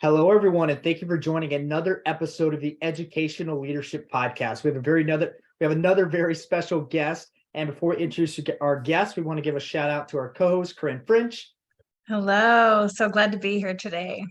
Hello, everyone, and thank you for joining another episode of the Educational Leadership Podcast. We have another very special guest. And before we introduce our guest, we want to give a shout out to our co-host, Corinne French. Hello, so glad to be here today.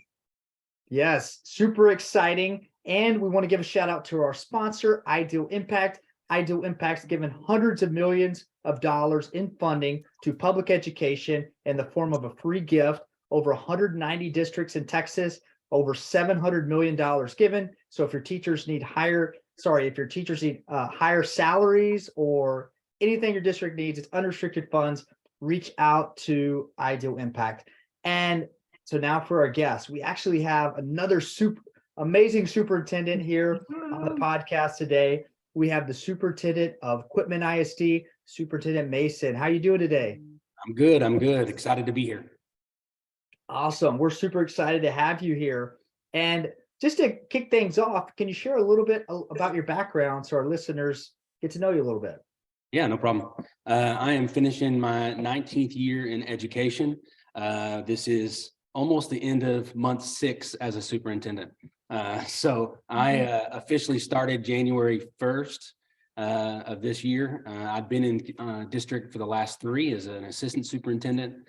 Yes, super exciting. And we want to give a shout out to our sponsor, Ideal Impact. Ideal Impact's given hundreds of millions of dollars in funding to public education in the form of a free gift, over 190 districts in Texas, over $700 million given. So if your teachers need higher salaries or anything your district needs, it's unrestricted funds, reach out to Ideal Impact. And so now for our guest, we actually have another amazing superintendent here on the podcast today. We have the superintendent of Quitman ISD, Superintendent Mason. How you doing today? I'm good. Excited to be here. Awesome. We're super excited to have you here. And just to kick things off, can you share a little bit about your background so our listeners get to know you a little bit? Yeah, no problem. I am finishing my 19th year in education. This is almost the end of month 6 as a superintendent. So I officially started January 1st of this year. I've been in district for the last 3 as an assistant superintendent.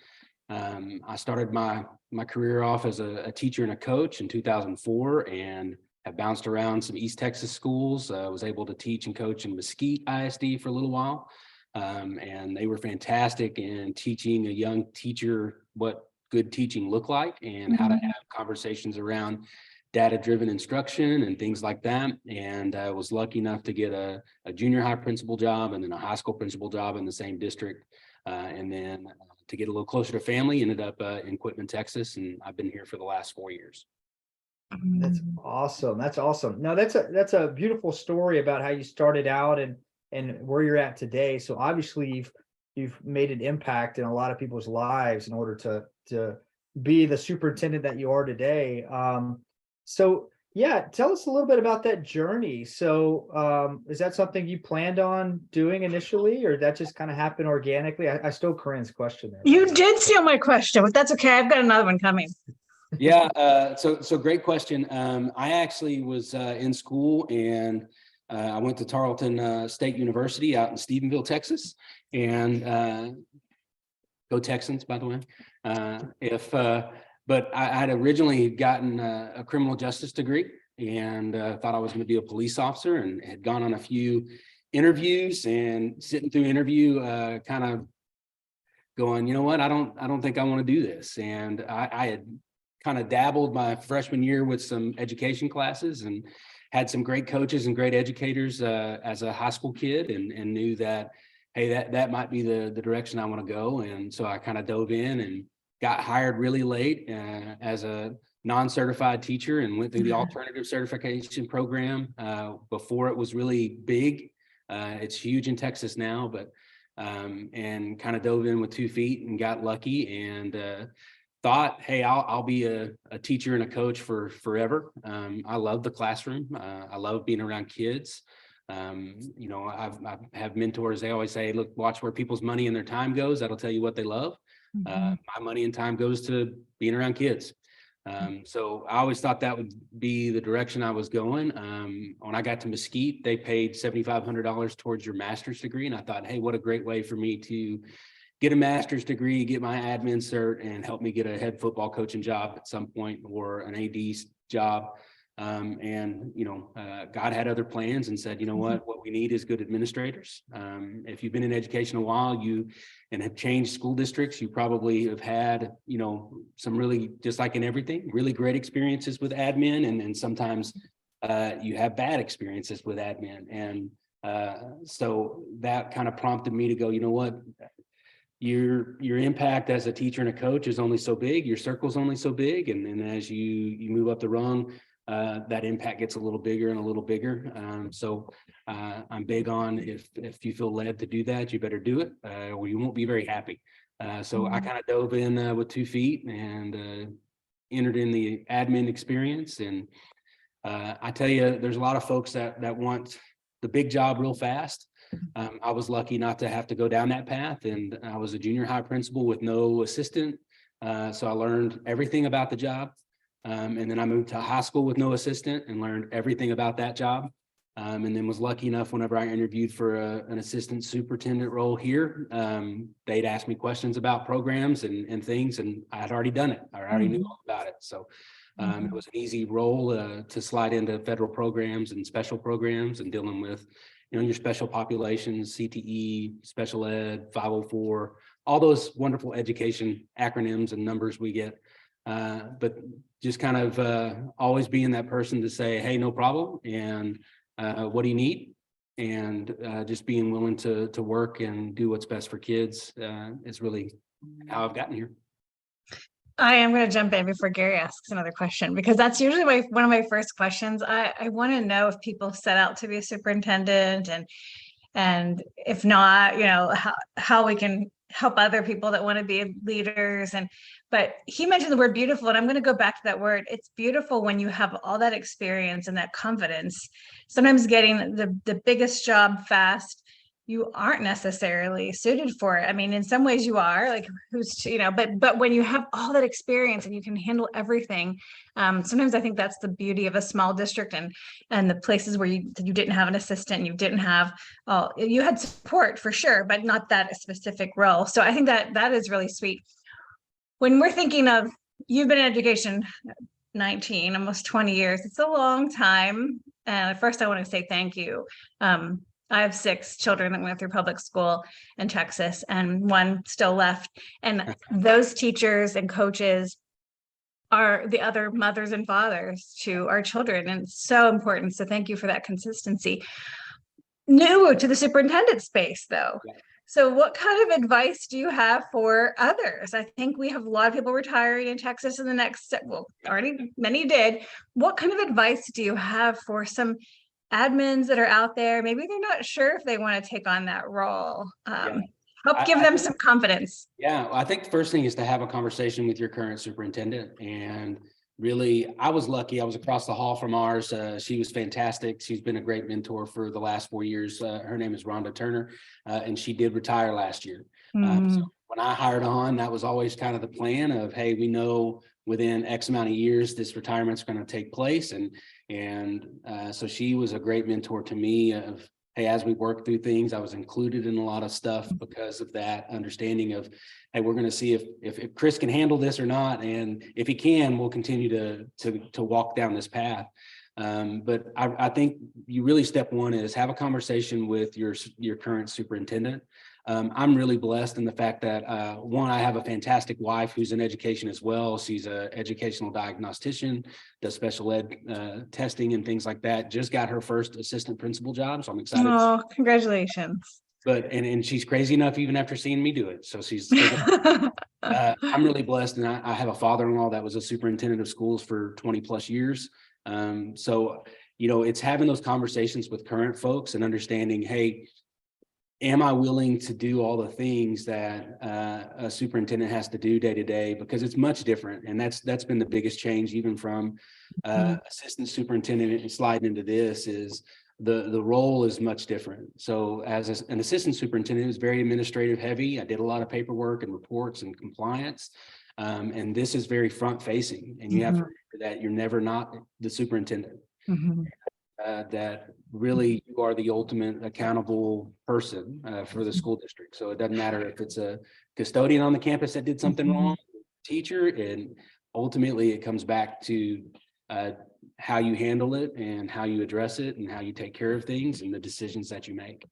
I started my career off as a teacher and a coach in 2004 and have bounced around some East Texas schools. I was able to teach and coach in Mesquite ISD for a little while. And they were fantastic in teaching a young teacher what good teaching looked like and how to have conversations around data-driven instruction and things like that. And I was lucky enough to get a junior high principal job and then a high school principal job in the same district. And then to get a little closer to family, ended up in Quitman, Texas, and I've been here for the last 4 years. That's awesome. That's awesome. No, that's a beautiful story about how you started out and where you're at today. So obviously you've made an impact in a lot of people's lives in order to be the superintendent that you are today. So yeah, tell us a little bit about that journey. So is that something you planned on doing initially, or that just kind of happened organically? I stole Corinne's question there. You did steal my question, but that's okay. I've got another one coming. Yeah, so great question. I actually was in school and I went to Tarleton State University out in Stephenville, Texas, and go Texans, by the way. But I had originally gotten a criminal justice degree and thought I was going to be a police officer, and had gone on a few interviews and sitting through interview, kind of going, you know what, I don't think I want to do this. And I had kind of dabbled my freshman year with some education classes and had some great coaches and great educators as a high school kid, and knew that, hey, that might be the direction I want to go. And so I kind of dove in and got hired really late as a non-certified teacher, and went through the alternative certification program before it was really big. It's huge in Texas now, but and kind of dove in with 2 feet and got lucky, and thought, hey, I'll be a teacher and a coach for forever. I love the classroom. I love being around kids. You know, I have mentors. They always say, look, watch where people's money and their time goes. That'll tell you what they love. My money and time goes to being around kids. So I always thought that would be the direction I was going. When I got to Mesquite, they paid $7,500 towards your master's degree. And I thought, hey, what a great way for me to get a master's degree, get my admin cert, and help me get a head football coaching job at some point, or an AD job. And, you know, God had other plans and said, you know what we need is good administrators. If you've been in education a while, and have changed school districts, you probably have had, you know, some really, just like in everything, really great experiences with admin. And sometimes you have bad experiences with admin. And so that kind of prompted me to go, you know what, your impact as a teacher and a coach is only so big, your circle's only so big. And as you move up the rung, that impact gets a little bigger and a little bigger. So I'm big on, if you feel led to do that, you better do it, or you won't be very happy. So I kind of dove in with 2 feet and entered in the admin experience. And I tell you, there's a lot of folks that want the big job real fast. I was lucky not to have to go down that path, and I was a junior high principal with no assistant. So I learned everything about the job. And then I moved to high school with no assistant and learned everything about that job. And then was lucky enough whenever I interviewed for an assistant superintendent role here, they'd ask me questions about programs and things, and I had already done it. I already knew all about it. So it was an easy role to slide into federal programs and special programs and dealing with, your special populations, CTE, special ed, 504, all those wonderful education acronyms and numbers we get. But just kind of always being that person to say, hey, no problem. And what do you need? And just being willing to work and do what's best for kids is really how I've gotten here. I am going to jump in before Gary asks another question, because that's usually one of my first questions. I want to know if people set out to be a superintendent, and if not, how we can help other people that want to be leaders. But he mentioned the word beautiful, and I'm going to go back to that word. It's beautiful when you have all that experience and that confidence. Sometimes getting the biggest job fast, you aren't necessarily suited for it. I mean, in some ways you are, like but when you have all that experience and you can handle everything, sometimes I think that's the beauty of a small district and the places where you didn't have an assistant, you didn't have, you had support for sure, but not that specific role. So I think that is really sweet. When we're thinking of, you've been in education 19, almost 20 years, it's a long time. And first I want to say thank you. I have 6 children that went through public school in Texas and 1 still left. And those teachers and coaches are the other mothers and fathers to our children. And it's so important. So thank you for that consistency. New to the superintendent space though. Yeah. So what kind of advice do you have for others? I think we have a lot of people retiring in Texas in the next, well, already many did. What kind of advice do you have for some admins that are out there? Maybe they're not sure if they want to take on that role. Help give them some confidence. Yeah, I think the first thing is to have a conversation with your current superintendent. And really, I was lucky. I was across the hall from ours. She was fantastic. She's been a great mentor for the last 4 years. Her name is Rhonda Turner, and she did retire last year. So when I hired on, that was always kind of the plan of, hey, we know within X amount of years, this retirement's going to take place. And so she was a great mentor to me of, hey, as we work through things, I was included in a lot of stuff because of that understanding of, hey, we're going to see if Chris can handle this or not. And if he can, we'll continue to walk down this path. But I think you really, step one is have a conversation with your current superintendent. I'm really blessed in the fact that, one, I have a fantastic wife who's in education as well. She's an educational diagnostician, does special ed testing and things like that. Just got her first assistant principal job, so I'm excited. Oh, congratulations. But and she's crazy enough even after seeing me do it. So she's I'm really blessed, and I have a father-in-law that was a superintendent of schools for 20 plus years. So it's having those conversations with current folks and understanding, hey, am I willing to do all the things that a superintendent has to do day to day? Because it's much different. And that's been the biggest change, even from assistant superintendent and sliding into this, is the role is much different. So as an assistant superintendent, it was very administrative heavy. I did a lot of paperwork and reports and compliance. And this is very front facing. And you have to remember that you're never not the superintendent. That really you are the ultimate accountable person for the school district. So it doesn't matter if it's a custodian on the campus that did something wrong, teacher, and ultimately it comes back to how you handle it and how you address it and how you take care of things and the decisions that you make.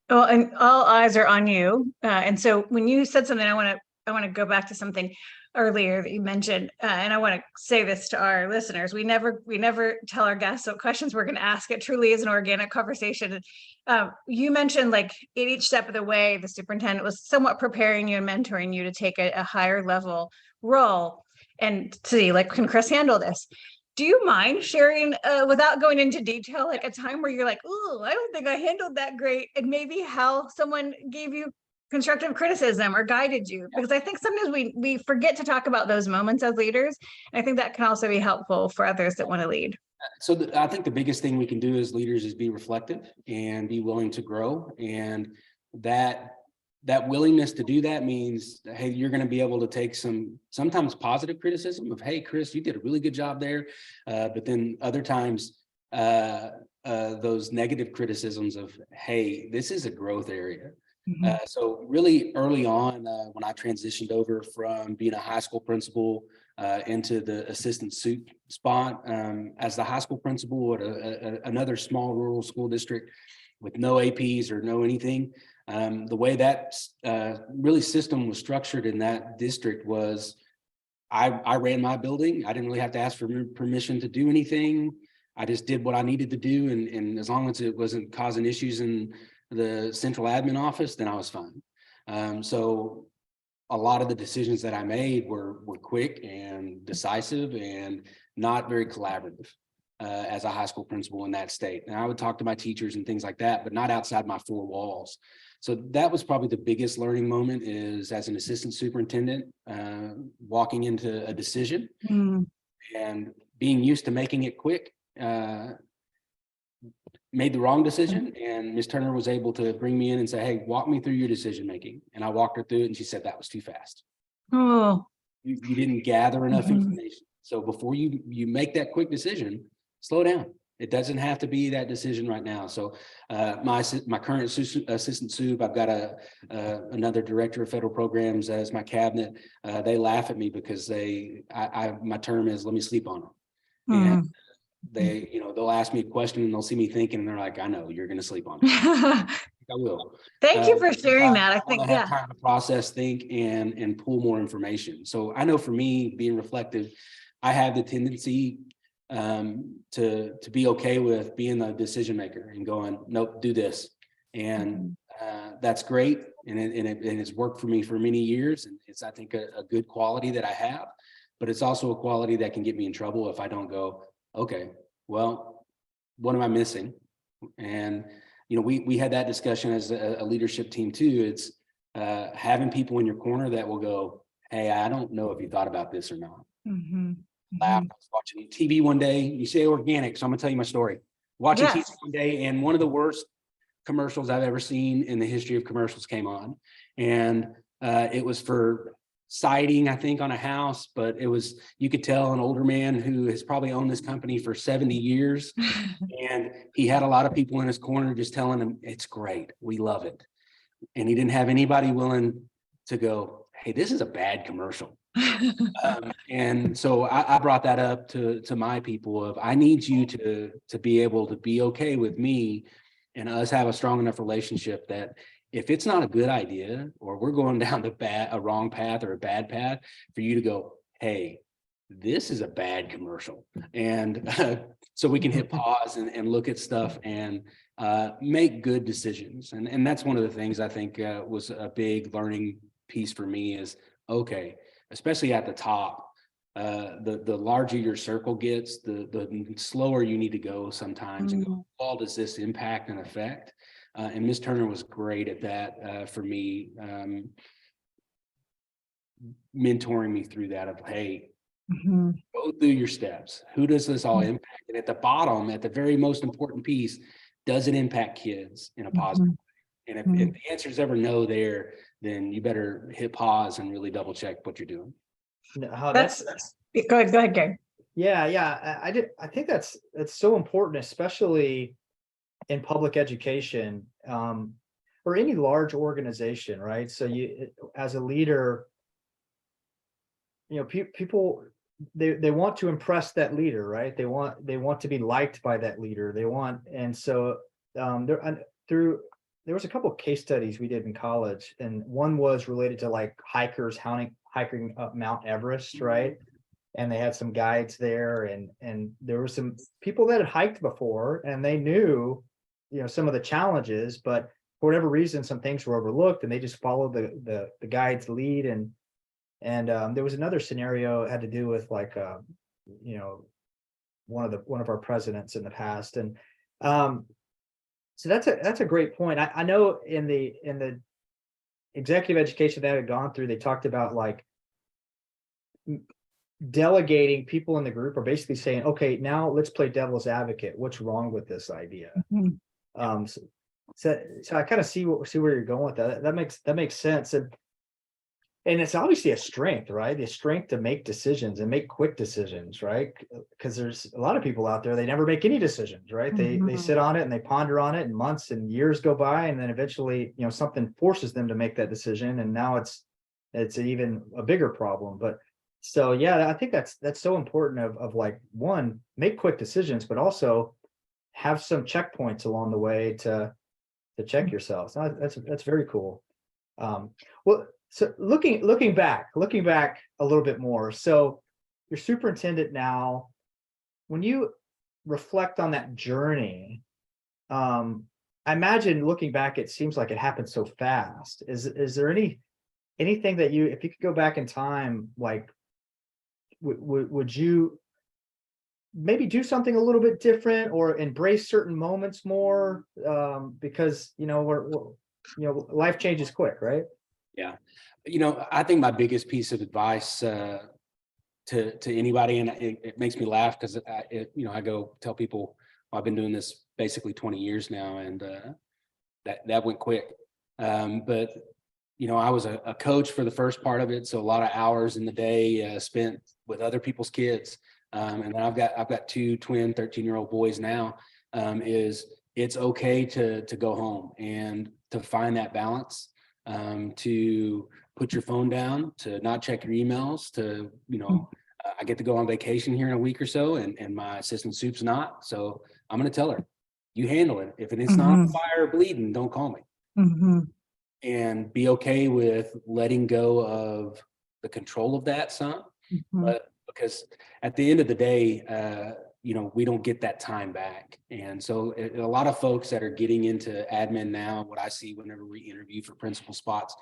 Well, and all eyes are on you. And so when you said something, I want to go back to something earlier that you mentioned, and I want to say this to our listeners. We never tell our guests what questions we're going to ask. It truly is an organic conversation. You mentioned, like, in each step of the way, the superintendent was somewhat preparing you and mentoring you to take a higher level role and see, like, can Chris handle this? Do you mind sharing, without going into detail, like a time where you're like, oh, I don't think I handled that great, and maybe how someone gave you constructive criticism or guided you? Because I think sometimes we forget to talk about those moments as leaders. And I think that can also be helpful for others that want to lead. So I think the biggest thing we can do as leaders is be reflective and be willing to grow. And that that willingness to do that means, hey, you're going to be able to take some sometimes positive criticism of, hey, Chris, you did a really good job there. But then other times, those negative criticisms of, hey, this is a growth area. So really early on, when I transitioned over from being a high school principal into the assistant soup spot, as the high school principal at another small rural school district with no APs or no anything, the way that really system was structured in that district was I ran my building. I didn't really have to ask for permission to do anything. I just did what I needed to do. And as long as it wasn't causing issues in the central admin office, then I was fine. So a lot of the decisions that I made were quick and decisive and not very collaborative as a high school principal in that state. And I would talk to my teachers and things like that, but not outside my four walls. So that was probably the biggest learning moment, is as an assistant superintendent, walking into a decision and being used to making it quick, made the wrong decision. And Ms. Turner was able to bring me in and say, hey, walk me through your decision making. And I walked her through it and she said, that was too fast. Oh, You didn't gather enough information. So before you make that quick decision, slow down. It doesn't have to be that decision right now. So my current assistant soup, I've got another director of federal programs as my cabinet. They laugh at me because my term is, let me sleep on them. And they, they'll ask me a question and they'll see me thinking and they're like, I know you're going to sleep on it. I will. Thank you for sharing that. I think, have time to process, think, and pull more information. So I know for me, being reflective, I have the tendency to be okay with being the decision maker and going, nope, do this. And that's great. And it's worked for me for many years. And it's, I think, a good quality that I have, but it's also a quality that can get me in trouble if I don't go, okay, well, what am I missing? And, we had that discussion as a leadership team too. It's having people in your corner that will go, hey, I don't know if you thought about this or not. I was watching TV one day. You say organic, so I'm gonna tell you my story. Watching TV one day, and one of the worst commercials I've ever seen in the history of commercials came on, and it was for siding, I think, on a house, but you could tell an older man who has probably owned this company for 70 years, and he had a lot of people in his corner just telling him it's great, we love it, and he didn't have anybody willing to go, hey, this is a bad commercial. And so I brought that up to my people of, I need you to be able to be okay with me and us have a strong enough relationship that if it's not a good idea, or we're going down a wrong path or a bad path, for you to go, hey, this is a bad commercial. And so we can hit pause and look at stuff and make good decisions. And that's one of the things I think was a big learning piece for me is, okay, especially at the top, the larger your circle gets, the slower you need to go sometimes and go, how does this impact and affect? And Ms. Turner was great at that for me, mentoring me through that of, hey, go through your steps. Who does this all impact? And at the bottom, at the very most important piece, does it impact kids in a positive way? And if the answer is ever no there, then you better hit pause and really double check what you're doing. Go ahead, Gary. Yeah. I think that's so important, especially in public education, or any large organization, right? So you, as a leader, people, they want to impress that leader, right? They want to be liked by that leader. And so there was a couple of case studies we did in college, and one was related to like hikers hiking up Mount Everest, right? And they had some guides there, and there were some people that had hiked before, and they knew, some of the challenges, but for whatever reason, some things were overlooked, and they just followed the guide's lead. And there was another scenario that had to do with like, one of our presidents in the past, and so that's a great point. I know in the executive education that I had gone through, they talked about like delegating people in the group, or basically saying, okay, now let's play devil's advocate. What's wrong with this idea? So I kind of see where you're going with that. That makes sense. And it's obviously a strength, right? The strength to make decisions and make quick decisions, right? Because there's a lot of people out there, they never make any decisions, right? They sit on it and they ponder on it, and months and years go by, and then eventually, something forces them to make that decision, and now it's even a bigger problem. But so yeah, I think that's so important of like, one, make quick decisions, but also have some checkpoints along the way to check yourself. So that's very cool. Well, so looking back a little bit more. So you're superintendent now. When you reflect on that journey, I imagine looking back, it seems like it happened so fast. Is there anything that if you could go back in time, like, would you maybe do something a little bit different or embrace certain moments more? Because life changes quick, right? Yeah. I think my biggest piece of advice to anybody, and it makes me laugh because I go tell people, well, I've been doing this basically 20 years now, and that went quick. But I was a coach for the first part of it, so a lot of hours in the day spent with other people's kids. And then I've got two twin 13-year-old boys now. It's okay to go home and to find that balance, to put your phone down, to not check your emails, to I get to go on vacation here in a week or so, and my assistant soup's not. So I'm going to tell her, you handle it. If it's not on fire or bleeding, don't call me. And be okay with letting go of the control of that some. But because at the end of the day, we don't get that time back. And so a lot of folks that are getting into admin now, what I see whenever we interview for principal spots,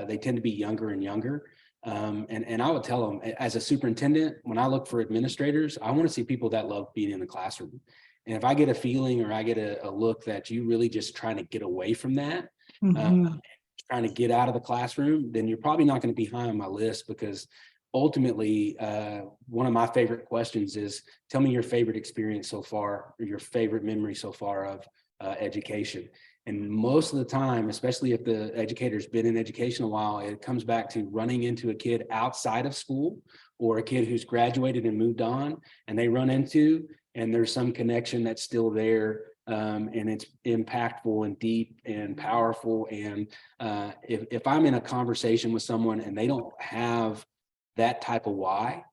they tend to be younger and younger. And I would tell them, as a superintendent, when I look for administrators, I want to see people that love being in the classroom. And if I get a feeling or I get a look that you really just trying to get away from that, trying to get out of the classroom, then you're probably not going to be high on my list, because ultimately, one of my favorite questions is, tell me your favorite experience so far, or your favorite memory so far of education. And most of the time, especially if the educator's been in education a while, it comes back to running into a kid outside of school, or a kid who's graduated and moved on, and they run into, and there's some connection that's still there. And it's impactful and deep and powerful. And if I'm in a conversation with someone and they don't have that type of why,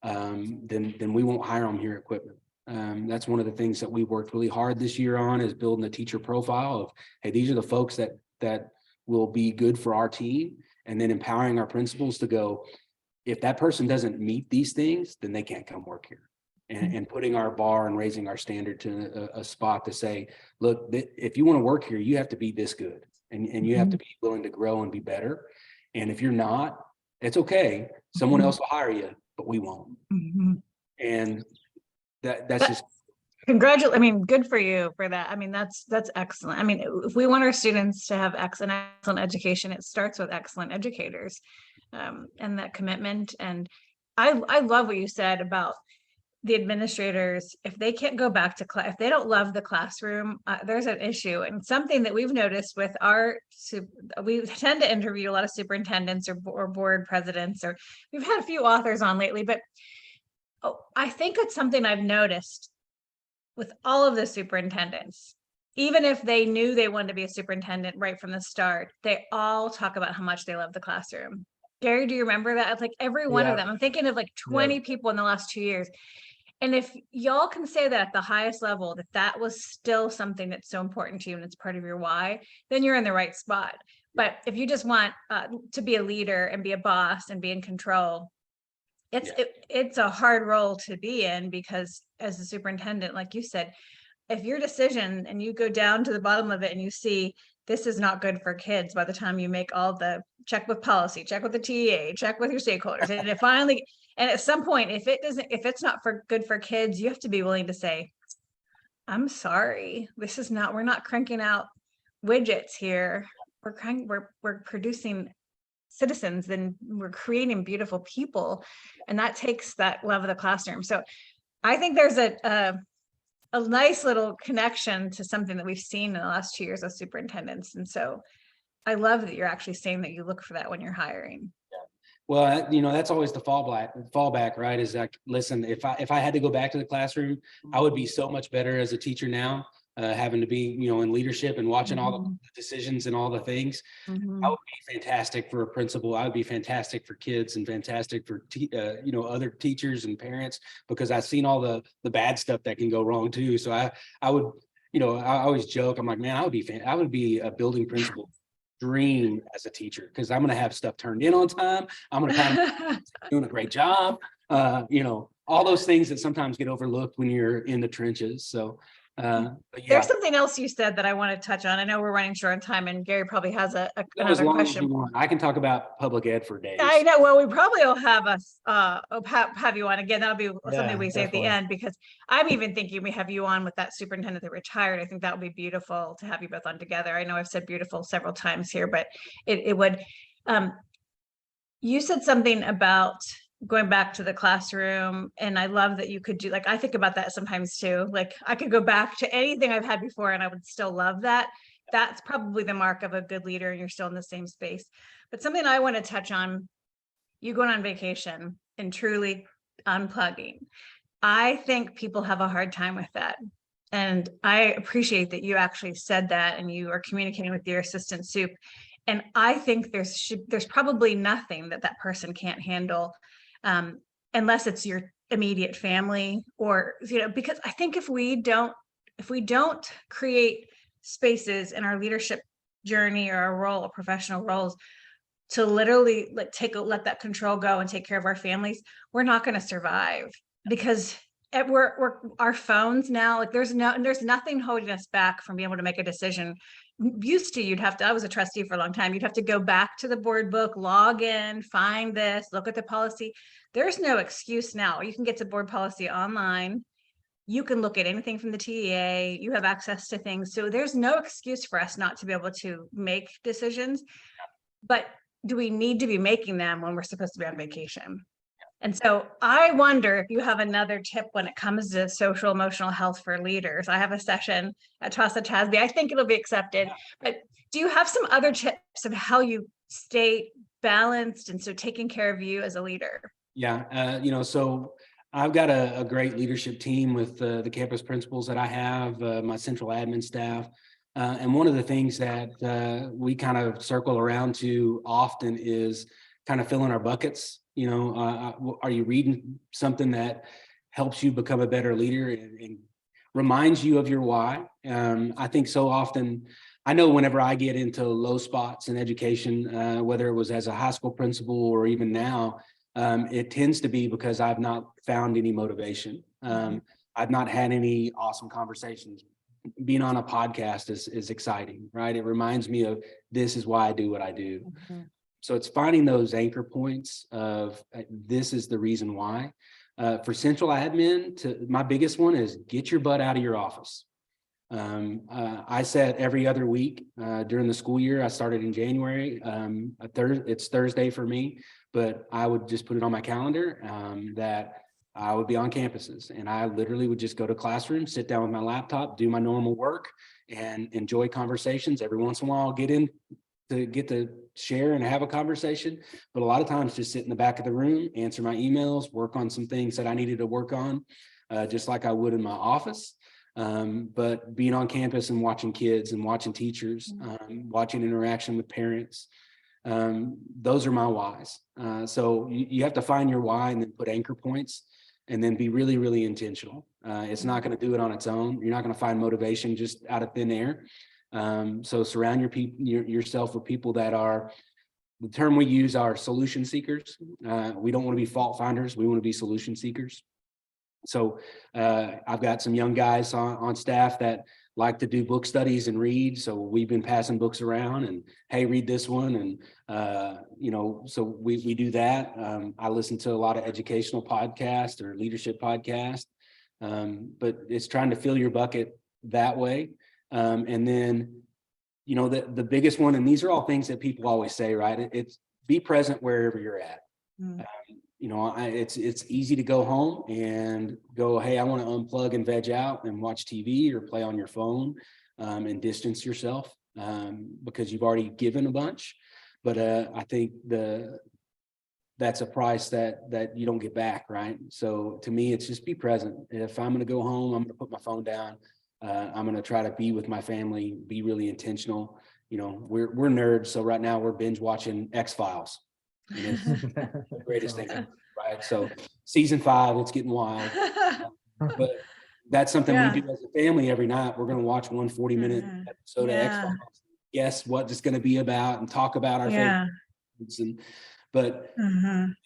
then we won't hire them here at Quitman. That's one of the things that we worked really hard this year on, is building a teacher profile of, hey, these are the folks that will be good for our team, and then empowering our principals to go, if that person doesn't meet these things, then they can't come work here. And putting our bar and raising our standard to a spot to say, look, if you want to work here, you have to be this good, and you have to be willing to grow and be better. And if you're not, it's okay. Someone else will hire you, but we won't. And that's just. Congratulations. I mean, good for you for that. I mean, that's excellent. I mean, if we want our students to have excellent education, it starts with excellent educators, and that commitment. And I love what you said about the administrators. If they can't go back to class, if they don't love the classroom, there's an issue. And something that we've noticed with we tend to interview a lot of superintendents or board presidents, or we've had a few authors on lately, but I think it's something I've noticed with all of the superintendents. Even if they knew they wanted to be a superintendent right from the start, they all talk about how much they love the classroom. Gary, do you remember that? It's like every one of them. I'm thinking of like 20 people in the last 2 years. And if y'all can say that at the highest level, that was still something that's so important to you and it's part of your why, then you're in the right spot. But if you just want to be a leader and be a boss and be in control, it's a hard role to be in, because as a superintendent, like you said, if your decision and you go down to the bottom of it and you see this is not good for kids, by the time you make all the check with policy, check with the TA, check with your stakeholders, and it finally, and at some point, if it's not good for kids, you have to be willing to say, I'm sorry, we're not cranking out widgets here. We're producing citizens, then we're creating beautiful people, and that takes that love of the classroom. So I think there's a a nice little connection to something that we've seen in the last 2 years as superintendents. And so I love that you're actually saying that you look for that when you're hiring. Well, that's always the fallback, right? Is that, listen, if I had to go back to the classroom, I would be so much better as a teacher now, having to be, in leadership and watching all the decisions and all the things. I would be fantastic for a principal. I would be fantastic for kids and fantastic for, other teachers and parents, because I've seen all the bad stuff that can go wrong too. So I would, I always joke, I'm like, man, I would be a building principal dream as a teacher, because I'm going to have stuff turned in on time. I'm going to kind of doing a great job. All those things that sometimes get overlooked when you're in the trenches. So, but yeah. There's something else you said that I want to touch on. I know we're running short on time, and Gary probably has As another long as question. you want. I can talk about public ed for days. I know. Well, we probably will have us have you on again. That'll be something we say definitely. at the end, because I'm even thinking we have you on with that superintendent that retired. I think that would be beautiful to have you both on together. I know I've said beautiful several times here, but it would. You said something about going back to the classroom, and I love that you could do, like, I think about that sometimes too. Like, I could go back to anything I've had before and I would still love that. That's probably the mark of a good leader, and you're still in the same space. But something I want to touch on, you going on vacation and truly unplugging. I think people have a hard time with that. And I appreciate that you actually said that, and you are communicating with your assistant soup. And I think there's probably nothing that person can't handle, unless it's your immediate family, or, because I think if we don't create spaces in our leadership journey or our role or professional roles to literally let that control go and take care of our families, we're not going to survive, because we're our phones now, like there's nothing holding us back from being able to make a decision. Used to, I was a trustee for a long time, you'd have to go back to the board book, log in, find this, look at the policy. There's no excuse now. You can get to board policy online. You can look at anything from the TEA. You have access to things. So there's no excuse for us not to be able to make decisions. But do we need to be making them when we're supposed to be on vacation? And so I wonder if you have another tip when it comes to social emotional health for leaders. I have a session at Toss at Tasby. I think it'll be accepted. But do you have some other tips of how you stay balanced and so taking care of you as a leader? Yeah, so I've got a great leadership team with the campus principals that I have, my central admin staff. And one of the things that we kind of circle around to often is kind of filling our buckets. Are you reading something that helps you become a better leader and reminds you of your why? I think so often, I know whenever I get into low spots in education, whether it was as a high school principal or even now, it tends to be because I've not found any motivation. I've not had any awesome conversations. Being on a podcast is exciting, right? It reminds me of, this is why I do what I do. So it's finding those anchor points of, this is the reason why. For central admin, my biggest one is get your butt out of your office. I said every other week during the school year. I started in January. It's Thursday for me, but I would just put it on my calendar that I would be on campuses, and I literally would just go to classrooms, sit down with my laptop, do my normal work, and enjoy conversations. Every once in a while, get to share and have a conversation, but a lot of times just sit in the back of the room, answer my emails, work on some things that I needed to work on, just like I would in my office. But being on campus and watching kids and watching teachers, watching interaction with parents, those are my whys. So you have to find your why and then put anchor points, and then be really, really intentional. It's not going to do it on its own. You're not going to find motivation just out of thin air. So surround yourself with people that are, the term we use are solution seekers. We don't want to be fault finders. We want to be solution seekers. So I've got some young guys on staff that like to do book studies and read. So we've been passing books around and, hey, read this one. And, so we do that. I listen to a lot of educational podcasts or leadership podcasts, but it's trying to fill your bucket that way. And then, the biggest one, and these are all things that people always say, right? It's be present wherever you're at. it's easy to go home and go, hey, I want to unplug and veg out and watch TV or play on your phone, and distance yourself, because you've already given a bunch. But I think that's a price that you don't get back, right? So to me, it's just be present. If I'm going to go home, I'm going to put my phone down. I'm going to try to be with my family, be really intentional. We're nerds, so right now we're binge watching X-Files. And it's the greatest thing ever, right? So season 5, it's getting wild. But that's something we do as a family every night. We're going to watch one 40-minute episode of X-Files. Guess what it's going to be about and talk about our favorites. But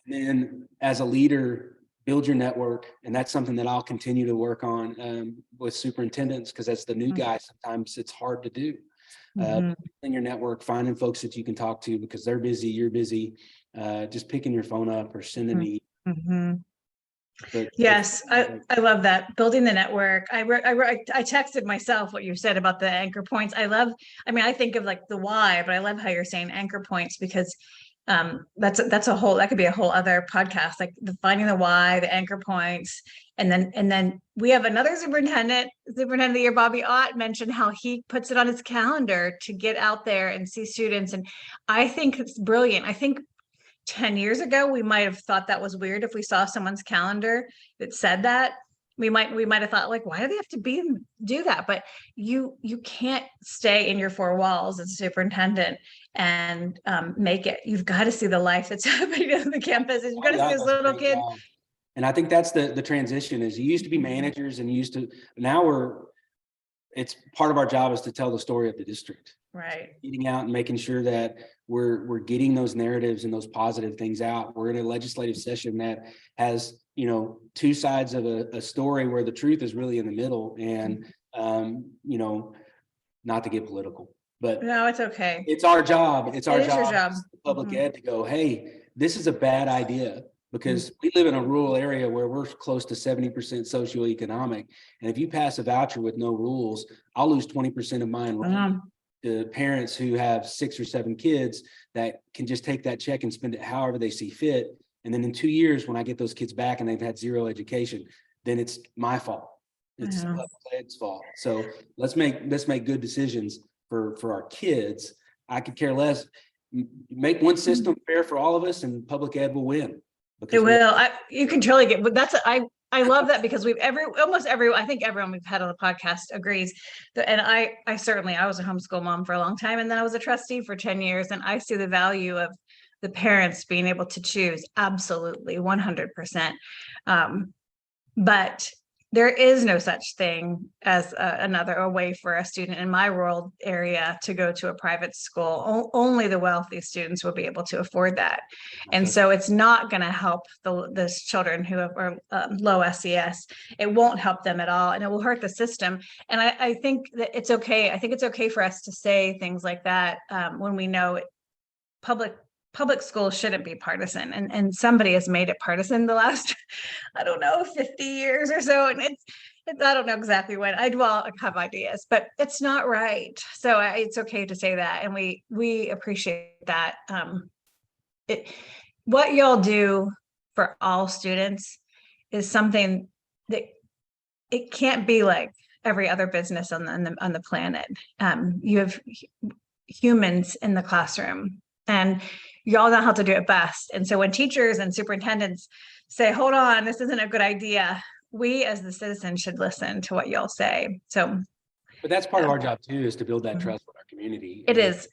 then as a leader, build your network. And that's something that I'll continue to work on with superintendents, because as the new guy, sometimes it's hard to do. In your network, finding folks that you can talk to because they're busy, you're busy, just picking your phone up or sending me. Yes, I love that. Building the network. I texted myself what you said about the anchor points. I think of like the why, but I love how you're saying anchor points, because that could be a whole other podcast, like finding the why, the anchor points. And then we have another superintendent of the year, Bobby Ott, mentioned how he puts it on his calendar to get out there and see students. And I think it's brilliant. I think 10 years ago, we might have thought that was weird if we saw someone's calendar that said that. We might have thought, like, why do they have to do that? But you can't stay in your 4 walls as a superintendent and make it. You've got to see the life that's happening on the campus. You've got to see those little kids. And I think that's the transition. Is you used to be managers, and it's part of our job is to tell the story of the district. Right. Getting out and making sure that we're getting those narratives and those positive things out. We're in a legislative session that has, 2 sides of a story where the truth is really in the middle. And, not to get political, but no, it's okay. It's our job. It's our job, as public ed, to go, hey, this is a bad idea, because we live in a rural area where we're close to 70% socioeconomic. And if you pass a voucher with no rules, I'll lose 20% of my enrollment. To parents who have 6 or 7 kids that can just take that check and spend it however they see fit. And then in 2 years, when I get those kids back and they've had 0 education, then it's my fault. It's Ed's fault. So let's make good decisions for our kids. I could care less. Make one system fair for all of us, and public ed will win. It will. You can totally get, but I love that, because I think everyone we've had on the podcast agrees that, and I was a homeschool mom for a long time, and then I was a trustee for 10 years, and I see the value of the parents being able to choose. Absolutely, 100%. But there is no such thing as a way for a student in my rural area to go to a private school. Only the wealthy students will be able to afford that. And so it's not going to help those children who are low SES. It won't help them at all, and it will hurt the system. And I think that it's okay. I think it's okay for us to say things like that when we know public schools shouldn't be partisan, and somebody has made it partisan the last, 50 years or so. And I don't know exactly when. I have ideas, but it's not right. So it's okay to say that. And we appreciate that. What y'all do for all students is something that it can't be like every other business on the planet. You have humans in the classroom, and y'all know how to do it best. And so when teachers and superintendents say, hold on, this isn't a good idea, we as the citizens should listen to what y'all say. So, but that's part of our job too, is to build that trust with our community. It is,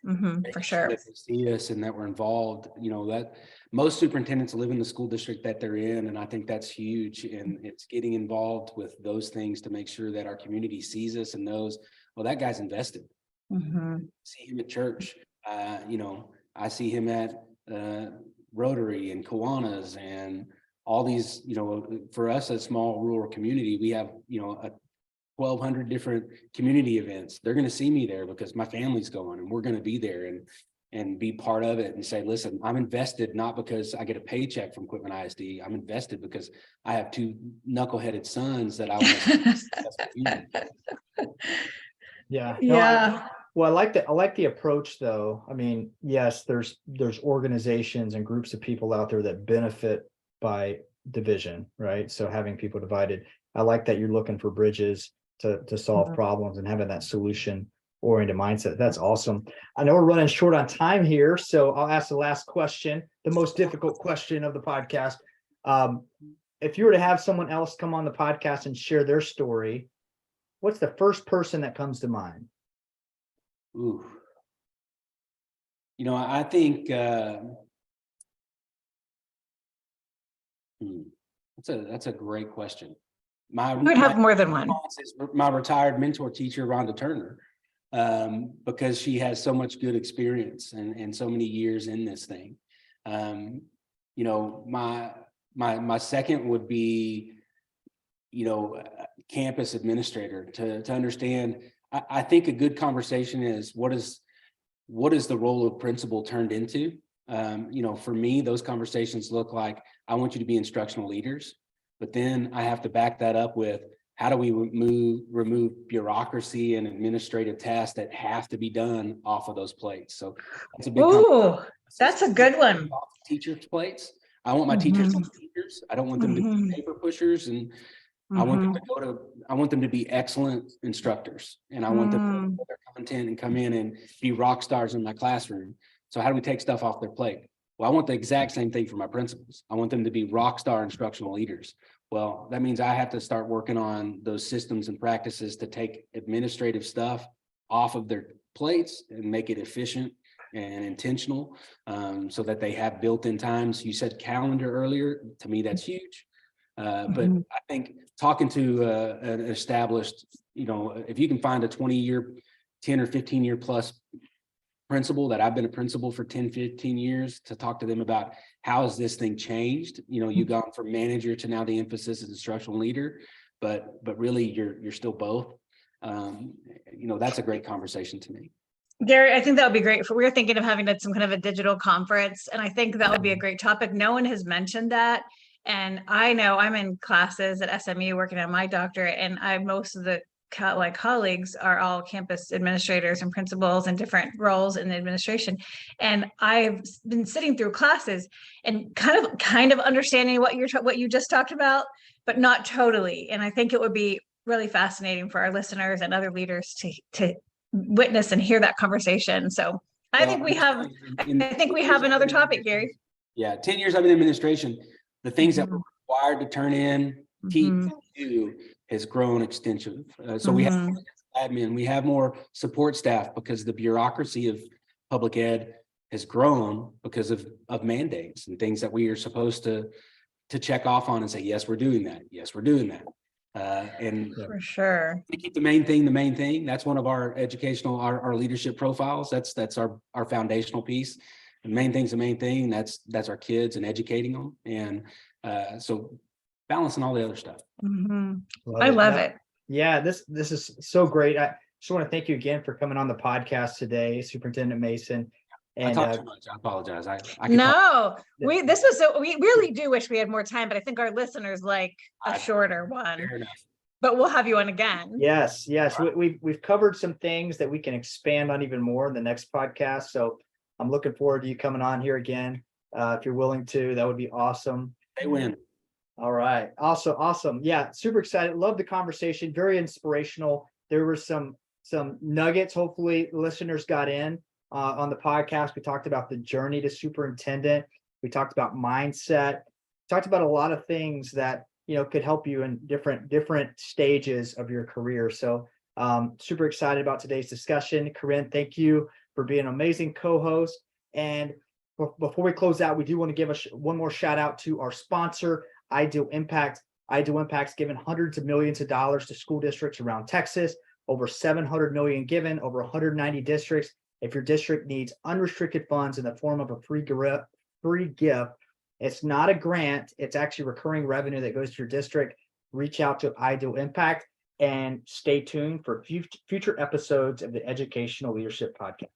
for sure. That they see us and that we're involved. That most superintendents live in the school district that they're in, and I think that's huge. And it's getting involved with those things to make sure that our community sees us and knows, well, that guy's invested. See him at church. I see him at Rotary and Kiwanis and all these, for us, a small rural community, we have, 1,200 different community events. They're going to see me there because my family's going, and we're going to be there and be part of it and say, listen, I'm invested not because I get a paycheck from Quitman ISD. I'm invested because I have 2 knuckleheaded sons that I want to. Yeah. Yeah. Well, I like the approach, though. I mean, yes, there's organizations and groups of people out there that benefit by division, right? So having people divided. I like that you're looking for bridges to solve problems and having that solution oriented mindset. That's awesome. I know we're running short on time here, so I'll ask the last question, the most difficult question of the podcast. If you were to have someone else come on the podcast and share their story, what's the first person that comes to mind? Ooh. I think that's a great question. You would have more than one. My retired mentor teacher, Rhonda Turner, because she has so much good experience and so many years in this thing. My second would be, campus administrator to understand. I think a good conversation is what is the role of principal turned into? For me, those conversations look like, I want you to be instructional leaders, but then I have to back that up with, how do we remove bureaucracy and administrative tasks that have to be done off of those plates? So that's a big that's a good one. Off teachers' plates. I want my teachers to be teachers. I don't want them to be paper pushers, and I want them to be excellent instructors, and I want them to put their content and come in and be rock stars in my classroom. So how do we take stuff off their plate? Well, I want the exact same thing for my principals. I want them to be rock star instructional leaders. Well, that means I have to start working on those systems and practices to take administrative stuff off of their plates and make it efficient and intentional, so that they have built-in times. You said calendar earlier. To me, that's huge. But I think talking to an established, if you can find a 20-year, 10 or 15-year plus principal that I've been a principal for 10, 15 years, to talk to them about how has this thing changed? You've gone from manager to now the emphasis is instructional leader, but really you're still both. That's a great conversation to me. Gary, I think that would be great. We were thinking of having some kind of a digital conference, and I think that would be a great topic. No one has mentioned that. And I know I'm in classes at SMU working on my doctorate, and most of the colleagues are all campus administrators and principals and different roles in the administration. And I've been sitting through classes and kind of understanding what you just talked about, but not totally. And I think it would be really fascinating for our listeners and other leaders to witness and hear that conversation. So I think we have another topic, Gary. Yeah, 10 years I'm in administration. The things that were required to turn in, teach, do has grown extensive. So we have more admin, we have more support staff because the bureaucracy of public ed has grown because of mandates and things that we are supposed to check off on and say, yes, we're doing that. Yes, we're doing that. And for sure, to keep the main thing. That's one of our educational, our leadership profiles. That's our foundational piece. The main thing's the main thing. That's our kids and educating them. And so balancing all the other stuff. I love it. Yeah, this is so great. I just want to thank you again for coming on the podcast today, Superintendent Mason. And I talked too much. I apologize. We really do wish we had more time, but I think our listeners like a shorter one. Fair enough. But we'll have you on again. Yes. Right. We've covered some things that we can expand on even more in the next podcast. So I'm looking forward to you coming on here again. If you're willing to, that would be awesome. They win. All right. Also awesome. Yeah, super excited. Love the conversation. Very inspirational. There were some nuggets. Hopefully listeners got in on the podcast. We talked about the journey to superintendent. We talked about mindset. Talked about a lot of things that could help you in different stages of your career. So super excited about today's discussion. Corinne, thank you for being an amazing co-host. And before we close out, we do want to give one more shout out to our sponsor, Ideal Impact. Ideal Impact's given hundreds of millions of dollars to school districts around Texas, over 700 million given, over 190 districts. If your district needs unrestricted funds in the form of a free gift, it's not a grant, it's actually recurring revenue that goes to your district. Reach out to Ideal Impact and stay tuned for future episodes of the Educational Leadership Podcast.